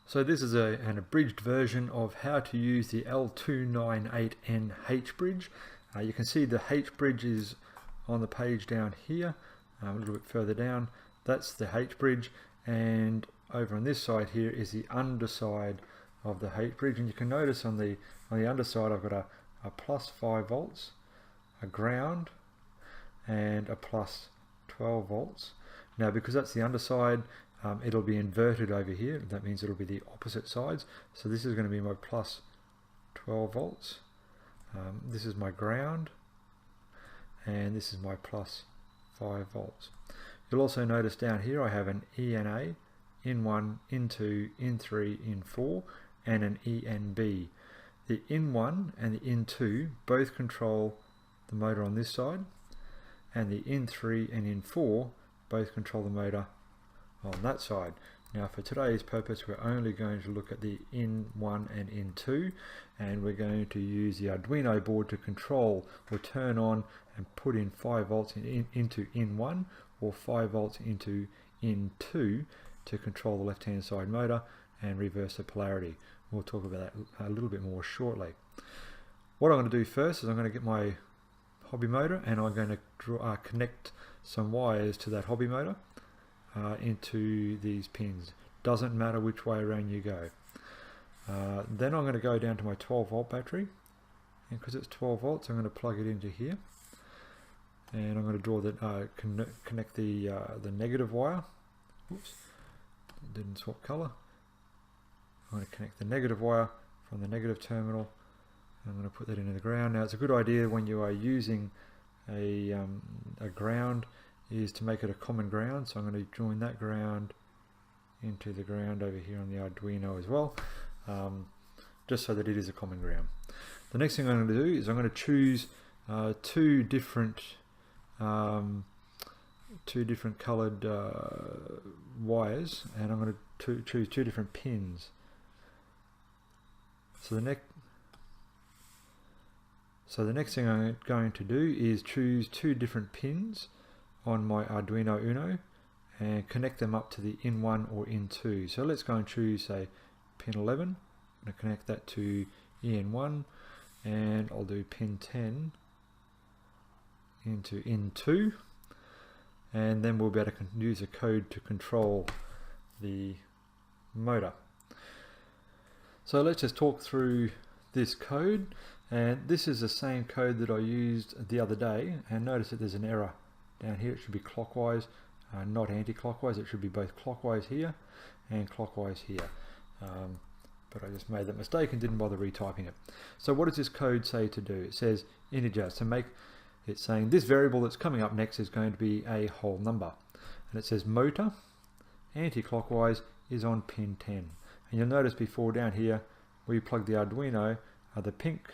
So this is an abridged version of how to use the L298N H bridge. You can see the H bridge is on the page down here, a little bit further down. That's the H bridge, and over on this side here is the underside of the H bridge. And you can notice on the underside I've got a plus 5 volts, a ground, and a plus 12 volts. Now because that's the underside, it'll be inverted over here. That means it'll be the opposite sides. So this is going to be my plus 12 volts. This is my ground, and this is my plus 5 volts. You'll also notice down here I have an ENA, in1, in2, in3, in4, and an ENB. The in1 and the in2 both control the motor on this side, and the in3 and in4 both control the motor on that side. Now for today's purpose we're only going to look at the in1 and in2, and we're going to use the Arduino board to control or turn on and put in 5 volts into in1 or 5 volts into in2 to control the left hand side motor and reverse the polarity. We'll talk about that a little bit more shortly. What I'm going to do first is I'm going to get my hobby motor, and I'm going to connect some wires to that hobby motor into these pins. Doesn't matter which way around you go. Then I'm going to go down to my 12 volt battery, and because it's 12 volts I'm going to plug it into here, and I'm going to draw the connect the negative wire. Oops, it didn't swap color. I'm going to connect the negative wire from the negative terminal. I'm going to put that into the ground. Now it's a good idea when you are using a ground is to make it a common ground. So I'm going to join that ground into the ground over here on the Arduino as well, just so that it is a common ground. The next thing I'm going to do is I'm going to choose two different colored wires, and I'm going to choose two different pins. So the next thing I'm going to do is choose two different pins on my Arduino Uno and connect them up to the in1 or in2. So let's go and choose, say, pin 11. I'm going to connect that to in1, and I'll do pin 10 into in2, and then we'll be able to use a code to control the motor. So let's just talk through this code, and this is the same code that I used the other day, and notice that there's an error down here. It should be clockwise, not anti-clockwise. It should be both clockwise here and clockwise here, but I just made that mistake and didn't bother retyping it. So what does this code say to do? It says integer, so it's saying this variable that's coming up next is going to be a whole number, and it says motor anti-clockwise is on pin 10. And you'll notice before down here where you plug the Arduino, the pink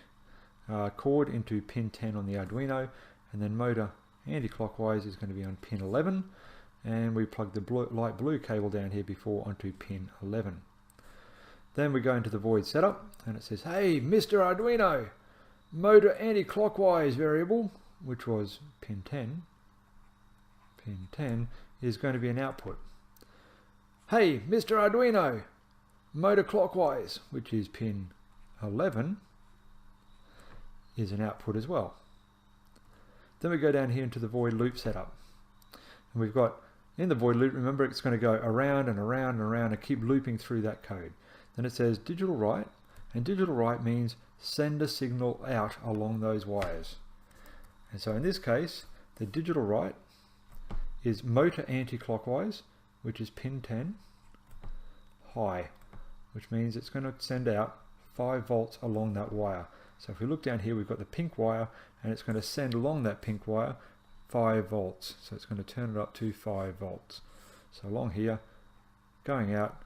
cord into pin 10 on the Arduino, and then motor anti-clockwise is going to be on pin 11, and we plug the light blue cable down here before onto pin 11. Then we go into the void setup, and it says, hey Mr. Arduino, motor anti-clockwise variable, which was pin 10 is going to be an output. Hey Mr. Arduino, motor clockwise, which is pin 11, is an output as well. Then we go down here into the void loop setup, and we've got in the void loop, remember it's going to go around and around and around and keep looping through that code. Then it says digital write, and digital write means send a signal out along those wires. And so in this case the digital write is motor anti-clockwise, which is pin 10, high, which means it's going to send out 5 volts along that wire. So if we look down here, we've got the pink wire, and it's going to send along that pink wire 5 volts. So it's going to turn it up to 5 volts. So along here, going out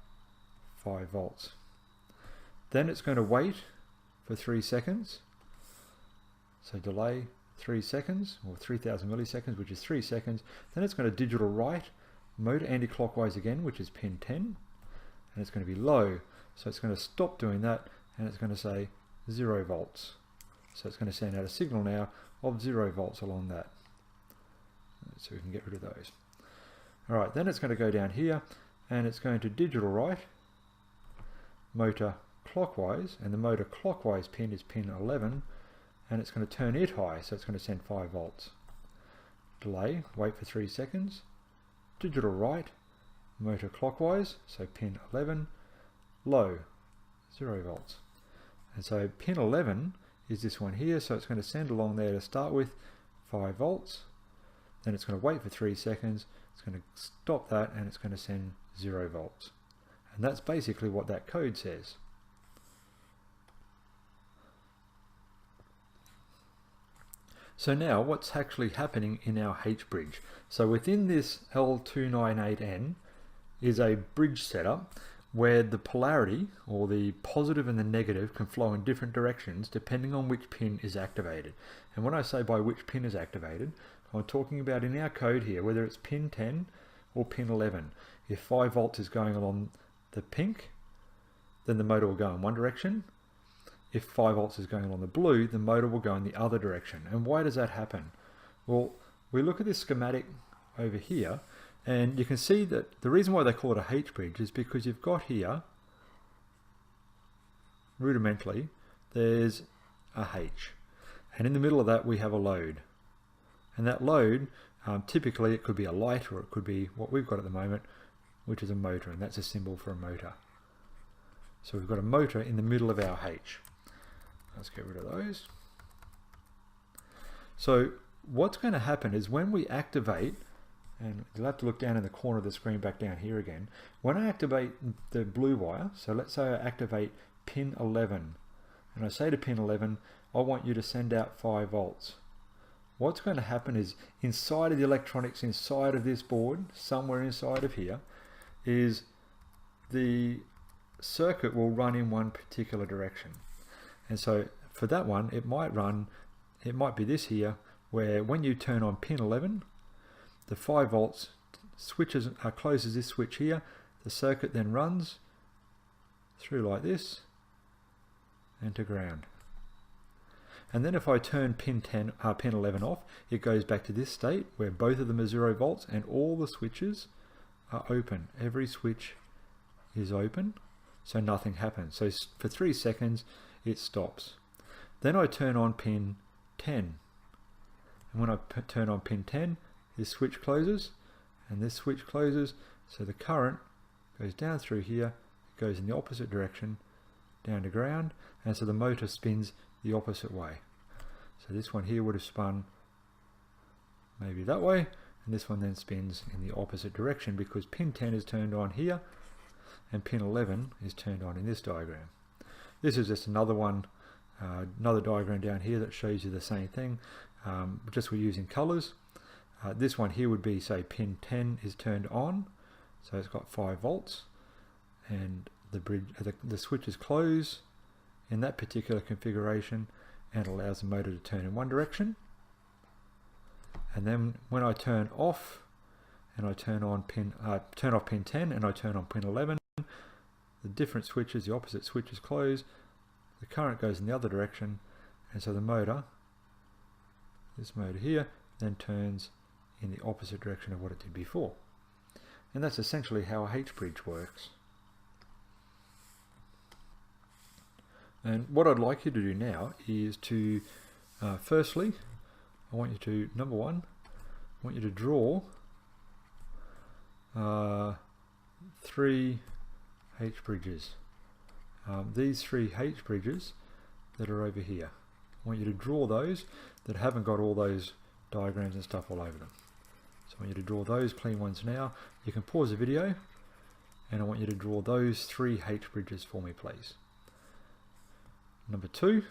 5 volts. Then it's going to wait for 3 seconds. So delay 3 seconds, or 3000 milliseconds, which is 3 seconds. Then it's going to digital write, motor anti-clockwise again, which is pin 10, and it's going to be low. So it's going to stop doing that, and it's going to say 0 volts. So it's going to send out a signal now of 0 volts along that. So we can get rid of those. Alright, then it's going to go down here, and it's going to digital write motor clockwise, and the motor clockwise pin is pin 11, and it's going to turn it high, so it's going to send 5 volts. Delay, wait for 3 seconds. Digital right, motor clockwise, so pin 11, low, 0 volts. And so pin 11 is this one here, so it's going to send along there to start with 5 volts. Then it's going to wait for 3 seconds, it's going to stop that, and it's going to send 0 volts. And that's basically what that code says. So now what's actually happening in our H bridge? So within this L298N is a bridge setup where the polarity, or the positive and the negative, can flow in different directions depending on which pin is activated. And when I say by which pin is activated, I'm talking about in our code here, whether it's pin 10 or pin 11. If 5 volts is going along the pink, then the motor will go in one direction. If 5 volts is going along the blue, the motor will go in the other direction. And why does that happen? Well, we look at this schematic over here, and you can see that the reason why they call it a H bridge is because you've got here, rudimentally, there's a H. And in the middle of that we have a load. And that load, typically it could be a light, or it could be what we've got at the moment, which is a motor, and that's a symbol for a motor. So we've got a motor in the middle of our H. Let's get rid of those. So what's going to happen is when we activate, and you'll have to look down in the corner of the screen back down here again, when I activate the blue wire, so let's say I activate pin 11, and I say to pin 11, I want you to send out 5 volts. What's going to happen is inside of the electronics, inside of this board, somewhere inside of here, is the circuit will run in one particular direction. And so for that one, it might be this here, where when you turn on pin 11, the 5 volts closes this switch here, the circuit then runs through like this and to ground. And then if I turn pin 11 off, it goes back to this state where both of them are 0 volts and all the switches are open. Every switch is open, so nothing happens. So for 3 seconds, it stops. Then I turn on pin 10. And when I turn on pin 10, this switch closes and this switch closes. So the current goes down through here, it goes in the opposite direction, down to ground, and so the motor spins the opposite way. So this one here would have spun maybe that way, and this one then spins in the opposite direction because pin 10 is turned on here and pin 11 is turned on in this diagram. This is just another one, another diagram down here that shows you the same thing, just we're using colors. This one here would be, say, pin 10 is turned on, so it's got 5 volts, and the switch is closed in that particular configuration and allows the motor to turn in one direction. And then when I turn off and I turn off pin 10 and I turn on pin 11, the different switches, the opposite switches close, the current goes in the other direction, and so the motor, this motor here, then turns in the opposite direction of what it did before. And that's essentially how a H bridge works. And what I'd like you to do now is to, firstly, I want you to, number one, I want you to draw 3 H bridges. These 3 H bridges that are over here. I want you to draw those that haven't got all those diagrams and stuff all over them. So I want you to draw those clean ones now. You can pause the video, and I want you to draw those 3 H bridges for me, please. Number 2,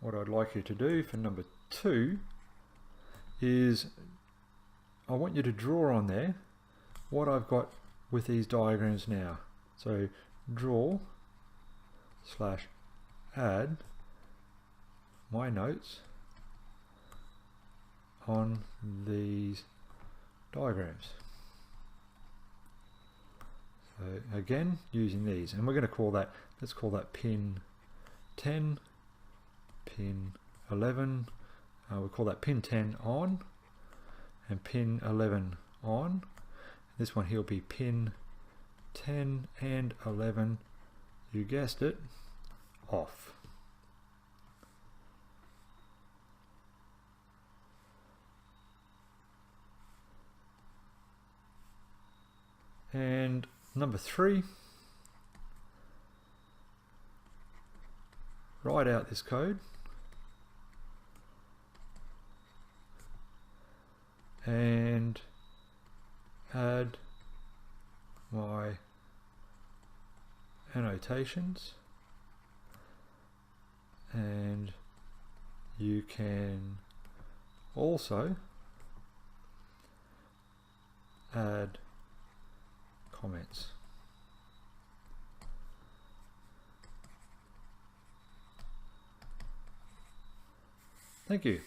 what I'd like you to do for number 2 is I want you to draw on there what I've got with these diagrams now. So draw / add my notes on these diagrams. So again, using these, and we're going to call that, let's call that pin 10, pin 11, we'll call that pin 10 on, and pin 11 on. This one here will be pin 10 and 11, you guessed it, off. And number 3, write out this code and add my annotations, and you can also add comments. Thank you.